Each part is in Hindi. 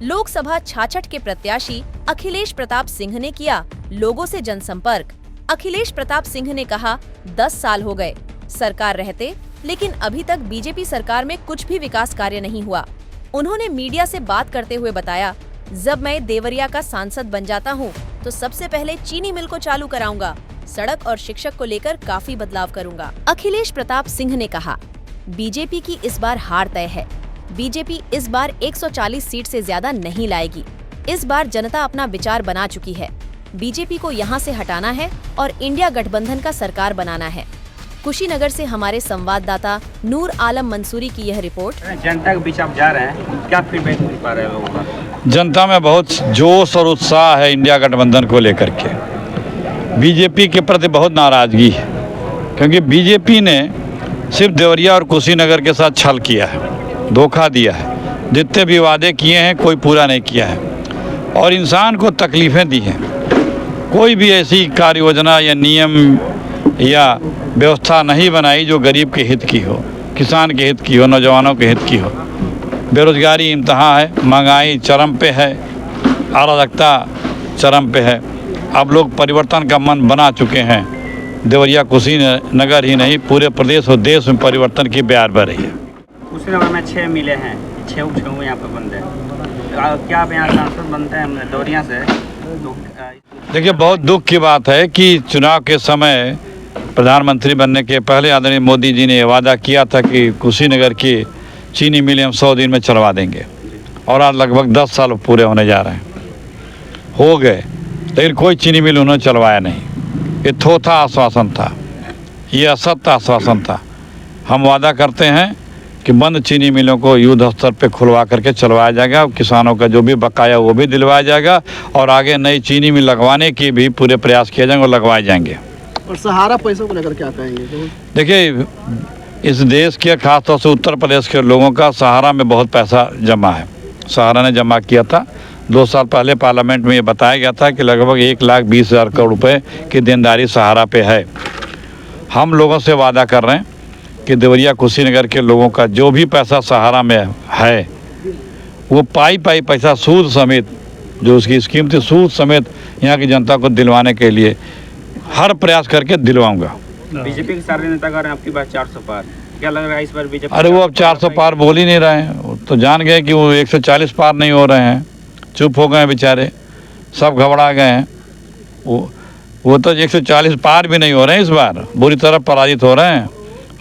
लोकसभा छाछठ के प्रत्याशी अखिलेश प्रताप सिंह ने किया लोगों से जनसंपर्क। अखिलेश प्रताप सिंह ने कहा 10 साल हो गए सरकार रहते, लेकिन अभी तक बीजेपी सरकार में कुछ भी विकास कार्य नहीं हुआ। उन्होंने मीडिया से बात करते हुए बताया, जब मैं देवरिया का सांसद बन जाता हूँ तो सबसे पहले चीनी मिल को चालू कराऊंगा, सड़क और शिक्षक को लेकर काफी बदलाव करूंगा। अखिलेश प्रताप सिंह ने कहा, बीजेपी की इस बार हार तय है। बीजेपी इस बार 140 सीट से ज्यादा नहीं लाएगी। इस बार जनता अपना विचार बना चुकी है। बीजेपी को यहां से हटाना है और इंडिया गठबंधन का सरकार बनाना है। कुशीनगर से हमारे संवाददाता नूर आलम मंसूरी की यह रिपोर्ट। जनता के बीच आप जा रहे हैं, क्या फीडबैक मिल पा रहा है लोगों का? जनता में बहुत जोश और उत्साह है इंडिया गठबंधन को लेकर के। बीजेपी के प्रति बहुत नाराजगी है, क्योंकि बीजेपी ने सिर्फ देवरिया और कुशीनगर के साथ छल किया है, धोखा दिया है। जितने भी वादे किए हैं कोई पूरा नहीं किया है और इंसान को तकलीफ़ें दी हैं। कोई भी ऐसी कार्य योजना या नियम या व्यवस्था नहीं बनाई जो गरीब के हित की हो, किसान के हित की हो, नौजवानों के हित की हो। बेरोजगारी इम्तहान है, महंगाई चरम पे है, अराजकता चरम पे है। अब लोग परिवर्तन का मन बना चुके हैं। देवरिया कुशीनगर ही नहीं, पूरे प्रदेश और देश में परिवर्तन की बयार बह रही है। कुशीनगर में 6 मिले हैं, 6 यहाँ पर बंद है। क्या आप यहाँ सांसद बनते हैं देवरिया से? देखिए, बहुत दुख की बात है कि चुनाव के समय प्रधानमंत्री बनने के पहले आदरणीय मोदी जी ने वादा किया था कि कुशीनगर की चीनी मिलें हम 100 दिन में चलवा देंगे, और आज लगभग 10 साल पूरे होने जा रहे हैं, हो गए, लेकिन कोई चीनी मिल उन्होंने चलवाया नहीं। ये थोथा आश्वासन था, ये असत्य आश्वासन था। हम वादा करते हैं कि बंद चीनी मिलों को युद्ध स्तर पे खुलवा करके चलवाया जाएगा, किसानों का जो भी बकाया वो भी दिलवाया जाएगा, और आगे नई चीनी मिल लगवाने की भी पूरे प्रयास किए जाएंगे और लगवाए जाएंगे। और सहारा पैसों को लेकर क्या कहेंगे? देखिए, इस देश के खासतौर से उत्तर प्रदेश के लोगों का सहारा में बहुत पैसा जमा है। सहारा ने जमा किया था 2 साल पहले, पार्लियामेंट में ये बताया गया था कि लगभग 1,20,000 करोड़ रुपए की देनदारी सहारा पे है। हम लोगों से वादा कर रहे हैं कि देवरिया कुशीनगर के लोगों का जो भी पैसा सहारा में है वो पाई पैसा सूद समेत, जो उसकी स्कीम थी, सूद समेत यहाँ की जनता को दिलवाने के लिए हर प्रयास करके दिलवाऊंगा। बीजेपी के सारे नेता कह रहे हैं आपकी बात 400 पार, क्या लग रहा है इस बार बीजेपी? अरे वो अब 400 पार बोल ही नहीं रहे हैं, वो तो जान गए कि वो 140 पार नहीं हो रहे हैं। चुप हो गए बेचारे, सब घबरा गए हैं। वो तो 140 पार भी नहीं हो रहे हैं, इस बार बुरी तरह पराजित हो रहे हैं।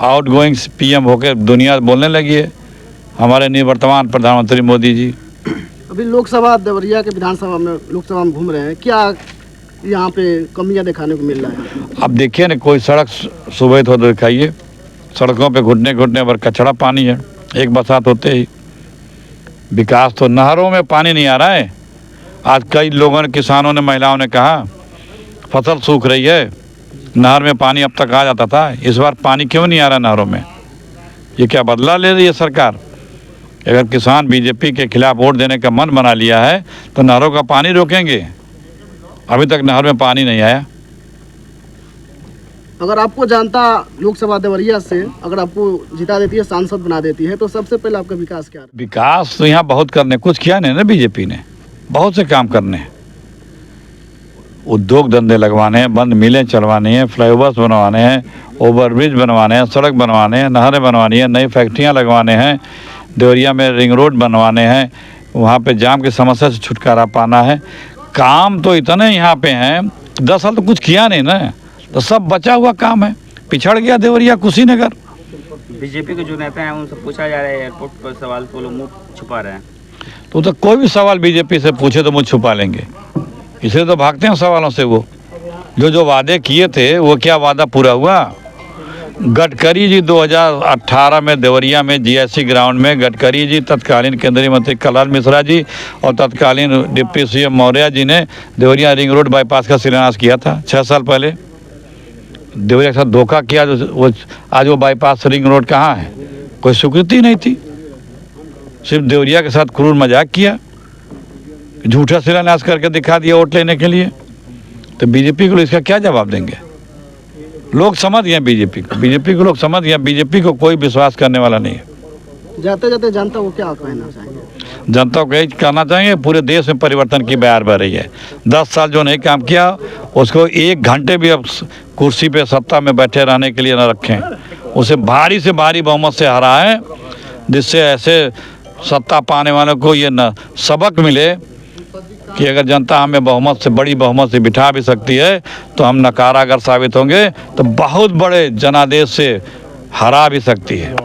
आउटगोइंग पीएम होकर दुनिया बोलने लगी है, हमारे निवर्तमान प्रधानमंत्री मोदी जी। अभी लोकसभा देवरिया के विधानसभा में लोकसभा में घूम रहे हैं, क्या यहाँ पे कमियाँ दिखाने को मिल रहा है? अब देखिए ना, कोई सड़क सुबह तो दिखाइए, सड़कों पे घुटने पर कचड़ा पानी है एक बरसात होते ही। विकास तो, नहरों में पानी नहीं आ रहा है। आज कई लोगों ने, किसानों ने, महिलाओं ने कहा फसल सूख रही है, नहर में पानी अब तक आ जाता था, इस बार पानी क्यों नहीं आ रहा नहरों में? ये क्या बदला ले रही है सरकार? अगर किसान बीजेपी के खिलाफ वोट देने का मन बना लिया है तो नहरों का पानी रोकेंगे। अभी तक नहर में पानी नहीं आया। अगर आपको जनता लोकसभा देवरिया से अगर आपको जिता देती है, सांसद बना देती है, तो सबसे पहले आपका विकास क्या है? विकास तो यहाँ बहुत करने, कुछ किया नहीं ना बीजेपी ने, बहुत से काम करने हैं। उद्योग धंधे लगवाने हैं, बंद मिलें चलवानी हैं, फ्लाईओवर्स बनवाने हैं, ओवरब्रिज बनवाने हैं, सड़क बनवाने हैं, नहरें बनवानी हैं, नई फैक्ट्रियाँ लगवाने हैं, देवरिया में रिंग रोड बनवाने हैं, वहाँ पे जाम की समस्या से छुटकारा पाना है। काम तो इतने यहाँ पे हैं, 10 साल तो कुछ किया नहीं ना, तो सब बचा हुआ काम है। पिछड़ गया देवरिया कुशीनगर। बीजेपी के जो नेता हैं उनसे पूछा जा रहा है एयरपोर्ट पर सवाल, तो लोग मुंह छुपा रहे हैं। तो कोई भी सवाल बीजेपी से पूछे तो मुझ छुपा लेंगे, इसलिए तो भागते हैं सवालों से। वो जो वादे किए थे वो क्या वादा पूरा हुआ? गडकरी जी 2018 में देवरिया में जीआईसी ग्राउंड में गडकरी जी, तत्कालीन केंद्रीय मंत्री कलाल मिश्रा जी और तत्कालीन डिप्टी सीएम मौर्य जी ने देवरिया रिंग रोड बाईपास का शिलान्यास किया था 6 साल पहले। देवरिया के साथ धोखा किया, वो आज वो बाईपास रिंग रोड कहाँ है? कोई स्वीकृति नहीं थी, सिर्फ देवरिया के साथ क्रूर मजाक किया, झूठा शिलान्यास करके दिखा दिया वोट लेने के लिए। तो बीजेपी को इसका क्या जवाब देंगे? लोग समझ गए बीजेपी को लोग समझ गए। बीजेपी को कोई विश्वास करने वाला नहीं है। जाते जाते जनता को क्या कहना चाहेंगे? जनता को यही कहना चाहेंगे, पूरे देश में परिवर्तन की बयार बह रही है। 10 साल जो नहीं काम किया उसको 1 घंटे भी अब कुर्सी पे सत्ता में बैठे रहने के लिए न रखें, उसे भारी से भारी बहुमत से हराएं, जिससे ऐसे सत्ता पाने वालों को ये न सबक मिले कि अगर जनता हमें बहुमत से, बड़ी बहुमत से बिठा भी सकती है तो हम नकारा अगर साबित होंगे तो बहुत बड़े जनादेश से हरा भी सकती है।